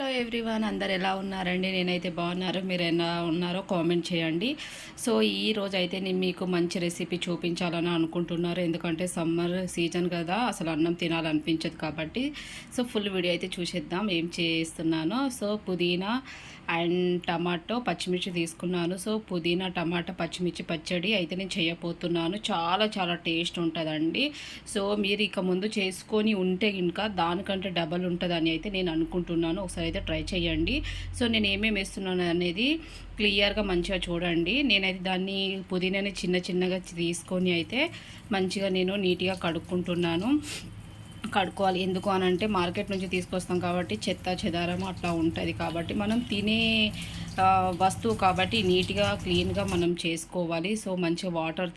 Hello everyone, అందరు ఎలా ఉన్నారండి? నేనైతే బాగున్నారు. మీరు ఎలా ఉన్నారో కామెంట్ చేయండి. సో ఈ రోజు అయితే నేను మీకు మంచి రెసిపీ చూపించాలని అనుకుంటున్నారు. ఎందుకంటే సమ్మర్ సీజన్ కదా, అసలు అన్నం తినాలనిపించదు కాబట్టి. సో ఫుల్ వీడియో అయితే చూసేద్దాం ఏం చేస్తున్నానో. సో పుదీనా అండ్ టమాటో పచ్చిమిర్చి తీసుకున్నాను. సో పుదీనా టమాటా పచ్చిమిర్చి పచ్చడి అయితే నేను చేయబోతున్నాను. చాలా చాలా టేస్ట్ ఉంటుందండి. సో మీరు ఇక ముందు చేసుకొని ఉంటే ఇంకా దానికంటే డబల్ ఉంటుందని అయితే నేను అనుకుంటున్నాను. ఒకసారి అయితే ట్రై చేయండి. సో నేను ఏమేమి వేస్తున్నాను అనేది క్లియర్గా మంచిగా చూడండి. నేనైతే దాన్ని పుదీనాని చిన్న చిన్నగా తీసుకొని అయితే మంచిగా నేను నీట్గా కడుక్కుంటున్నాను. కడుక్కోవాలి. ఎందుకు అని అంటే మార్కెట్ నుంచి తీసుకొస్తాం కాబట్టి చెత్త చెదారం అట్లా ఉంటుంది కాబట్టి మనం తినే వస్తువు కాబట్టి నీట్గా క్లీన్గా మనం చేసుకోవాలి. సో మంచిగా వాటర్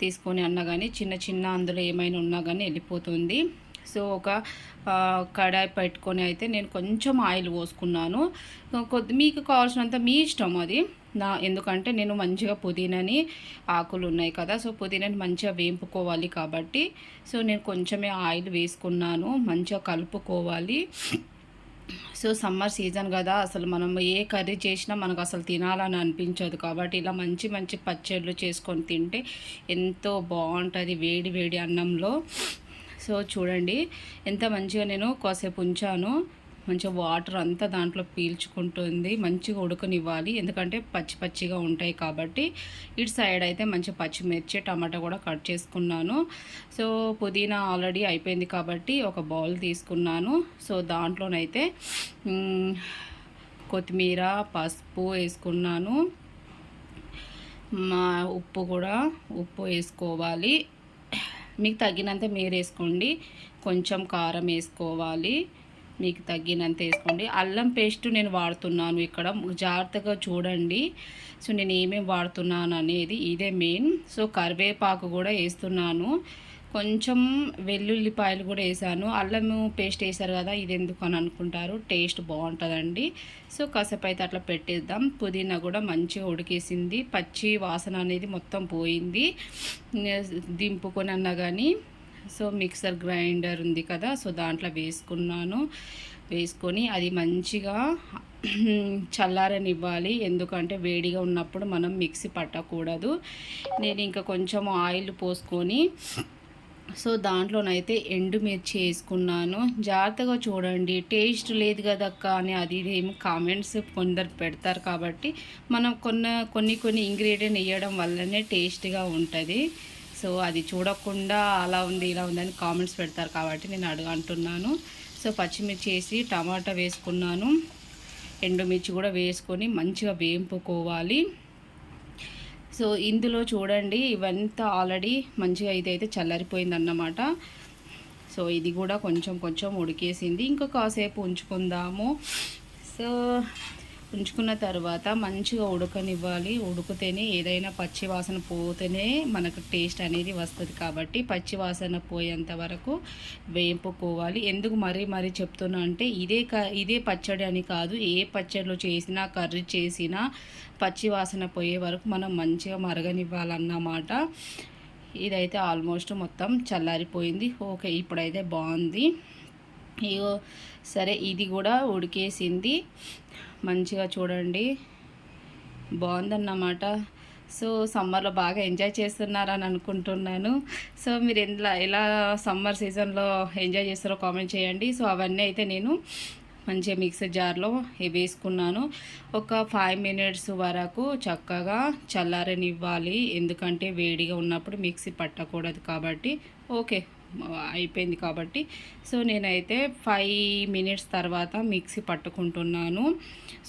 తీసుకొని అన్నా కానీ చిన్న చిన్న అందులో ఏమైనా ఉన్నా కానీ వెళ్ళిపోతుంది. సో ఒక కడాయి పెట్టుకొని అయితే నేను కొంచెం ఆయిల్ పోసుకున్నాను. మీకు కావాల్సినంత మీ ఇష్టం అది. ఎందుకంటే నేను మంచిగా పుదీనాని ఆకులు ఉన్నాయి కదా, సో పుదీనాని మంచిగా వేంపుకోవాలి కాబట్టి సో నేను కొంచెమే ఆయిల్ వేసుకున్నాను. మంచిగా కలుపుకోవాలి. సో సమ్మర్ సీజన్ కదా, అసలు మనం ఏ కర్రీ చేసినా మనకు అసలు తినాలని అనిపించదు కాబట్టి ఇలా మంచి మంచి పచ్చళ్ళు చేసుకొని తింటే ఎంతో బాగుంటుంది వేడి వేడి అన్నంలో. సో చూడండి ఎంత మంచిగా నేను కాసేపు ఉంచాను. మంచిగా వాటర్ అంతా దాంట్లో పీల్చుకుంటుంది. మంచిగా ఉడకనివ్వాలి, ఎందుకంటే పచ్చి పచ్చిగా ఉంటాయి కాబట్టి. ఇటు సైడ్ అయితే మంచి పచ్చిమిర్చి టమాటా కూడా కట్ చేసుకున్నాను. సో పుదీనా ఆల్రెడీ అయిపోయింది కాబట్టి ఒక బౌల్ తీసుకున్నాను. సో దాంట్లోనైతే కొత్తిమీర పసుపు వేసుకున్నాను. ఉప్పు వేసుకోవాలి. మీకు తగ్గినంత మీరు వేసుకోండి. కొంచెం కారం వేసుకోవాలి, మీకు తగ్గినంత వేసుకోండి. అల్లం పేస్ట్ నేను వాడుతున్నాను ఇక్కడ, జాగ్రత్తగా చూడండి. సో నేను ఏమేమి వాడుతున్నాను అనేది ఇదే మెయిన్. సో కరివేపాకు కూడా వేస్తున్నాను. కొంచెం వెల్లుల్లిపాయలు కూడా వేసాను. అల్లము పేస్ట్ వేసారు కదా, ఇది ఎందుకు అని అనుకుంటారు, టేస్ట్ బాగుంటుందండి. సో కాసేపు అయితే అట్లా పెట్టేద్దాం. పుదీనా కూడా మంచిగా ఉడికేసింది, పచ్చి వాసన అనేది మొత్తం పోయింది. దింపుకొని అన్నా కానీ సో మిక్సర్ గ్రైండర్ ఉంది కదా, సో దాంట్లో వేసుకొని అది మంచిగా చల్లారనివ్వాలి. ఎందుకంటే వేడిగా ఉన్నప్పుడు మనం మిక్సీ పట్టకూడదు. నేను ఇంకా కొంచెం ఆయిల్ పోసుకొని సో దాంట్లోనైతే ఎండుమిర్చి వేసుకున్నాను. జాగ్రత్తగా చూడండి. టేస్ట్ లేదు కదక్క అని అది ఏమి కామెంట్స్ కొందరు పెడతారు కాబట్టి మనం కొన్ని ఇంగ్రీడియంట్ వేయడం వల్లనే టేస్ట్గా ఉంటుంది. సో అది చూడకుండా అలా ఉంది ఇలా ఉంది అని కామెంట్స్ పెడతారు కాబట్టి నేను అంటున్నాను. సో పచ్చిమిర్చి వేసి టమాటా వేసుకున్నాను. ఎండుమిర్చి కూడా వేసుకొని మంచిగా వేంపుకోవాలి. సో ఇందులో చూడండి ఇవంతా ఆల్రెడీ మంచిగా ఇదైతే చల్లారిపోయిందన్నమాట. సో ఇది కూడా కొంచెం ఉడికేసింది. ఇంకా కాసేపు ఉంచుకుందాము. సో ఉంచుకున్న తర్వాత మంచిగా ఉడకనివ్వాలి. ఉడికితేనే ఏదైనా పచ్చి వాసన పోతేనే మనకు టేస్ట్ అనేది వస్తుంది కాబట్టి పచ్చి వాసన పోయేంత వరకు వేపుకోవాలి. ఎందుకు మరీ చెప్తున్నా అంటే ఇదే పచ్చడి అని కాదు, ఏ పచ్చడిలో చేసినా కర్రీ చేసినా పచ్చి వాసన పోయే వరకు మనం మంచిగా మరగనివ్వాలన్నమాట. ఇదైతే ఆల్మోస్ట్ మొత్తం చల్లారిపోయింది. ఓకే, ఇప్పుడైతే బాగుంది. ఇగో సరే, ఇది కూడా ఉడికేసింది మంచిగా. చూడండి బాగుందన్నమాట. సో సమ్మర్లో బాగా ఎంజాయ్ చేస్తున్నారని అనుకుంటున్నాను. సో మీరు ఎలా సమ్మర్ సీజన్లో ఎంజాయ్ చేస్తారో కామెంట్ చేయండి. సో అవన్నీ అయితే నేను మంచిగా మిక్సర్ జార్లో వేసుకున్నాను. ఒక 5 మినిట్స్ వరకు చక్కగా చల్లారనివ్వాలి, ఎందుకంటే వేడిగా ఉన్నప్పుడు మిక్సీ పట్టకూడదు కాబట్టి. ఓకే, అయిపోయింది కాబట్టి సో నేనైతే 5 మినిట్స్ తర్వాత మిక్సీ పట్టుకుంటున్నాను.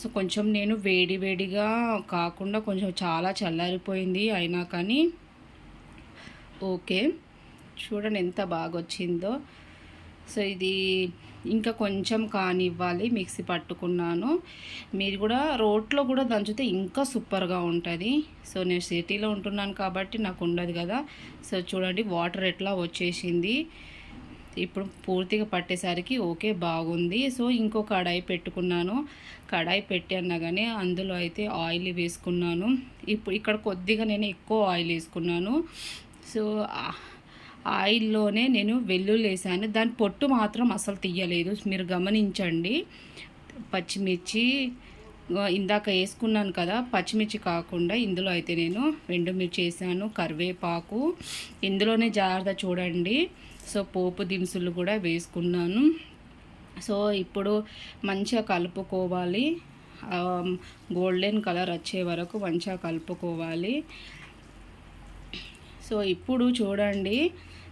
సో కొంచెం నేను వేడిగా కాకుండా కొంచెం చాలా చల్లారిపోయింది అయినా కానీ ఓకే. చూడండి ఎంత బాగా వచ్చిందో. సో ఇది ఇంకా కొంచెం కానివ్వాలి. మిక్సీ పట్టుకున్నాను. మీరు కూడా రోట్లో కూడా దంచితే ఇంకా సూపర్గా ఉంటుంది. సో నేను సిటీలో ఉంటున్నాను కాబట్టి నాకు ఉండదు కదా. సో చూడండి వాటర్ ఎట్లా వచ్చేసింది. ఇప్పుడు పూర్తిగా పట్టేసరికి ఓకే బాగుంది. సో ఇంకో కడాయి పెట్టుకున్నాను. కడాయి పెట్టి అన్నా కానీ అందులో అయితే ఆయిల్ వేసుకున్నాను. ఇక్కడ కొద్దిగా నేను ఎక్కువ ఆయిల్ వేసుకున్నాను. సో ఆయిల్లోనే నేను వెల్లుల్లి వేసాను. దాని పొట్టు మాత్రం అసలు తీయలేదు, మీరు గమనించండి. పచ్చిమిర్చి ఇందాక వేసుకున్నాను కదా, పచ్చిమిర్చి కాకుండా ఇందులో అయితే నేను ఎండుమిర్చి వేసాను, కరివేపాకు ఇందులోనే జాగ్రత్త చూడండి. సో పోపు దినుసులు కూడా వేసుకున్నాను. సో ఇప్పుడు మంచిగా కలుపుకోవాలి, గోల్డెన్ కలర్ వచ్చే వరకు మంచిగా కలుపుకోవాలి. సో ఇప్పుడు చూడండి,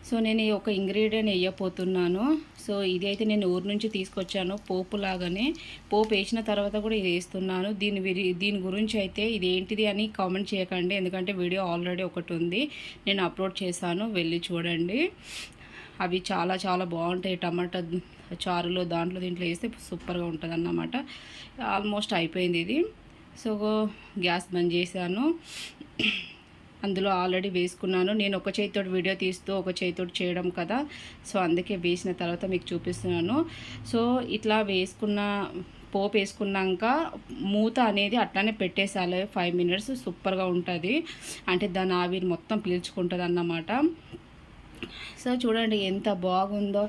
సో నేను ఈ ఒక ఇంగ్రీడియంట్ వేయపోతున్నాను. సో ఇదైతే నేను ఊరు నుంచి తీసుకొచ్చాను, పోపు లాగానే. పోపు వేసిన తర్వాత కూడా ఇది వేస్తున్నాను. దీని గురించి అయితే ఇది ఏంటిది అని కామెంట్ చేయకండి, ఎందుకంటే వీడియో ఆల్రెడీ ఒకటి ఉంది, నేను అప్లోడ్ చేశాను, వెళ్ళి చూడండి. అవి చాలా చాలా బాగుంటాయి. టమాటా చారులో దీంట్లో వేస్తే సూపర్గా ఉంటుంది అన్నమాట. ఆల్మోస్ట్ అయిపోయింది ఇది. సో గ్యాస్ బంద్ చేశాను. అందులో ఆల్రెడీ వేసుకున్నాను. నేను ఒక చేతితోటి వీడియో తీస్తూ ఒక చేతితోటి చేయడం కదా, సో అందుకే వేసిన తర్వాత మీకు చూపిస్తున్నాను. సో ఇట్లా పోపు వేసుకున్నాక మూత అనేది అట్లానే పెట్టేసాలి 5 మినిట్స్, సూపర్గా ఉంటుంది. అంటే దాని ఆవిరి మొత్తం పీల్చుకుంటుంది అన్నమాట. సో చూడండి ఎంత బాగుందో,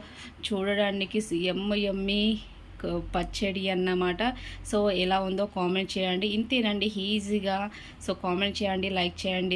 చూడడానికి యమ్మీ పచ్చడి అన్నమాట. సో ఎలా ఉందో కామెంట్ చేయండి. ఇంతేనండి, ఈజీగా. సో కామెంట్ చేయండి, లైక్ చేయండి.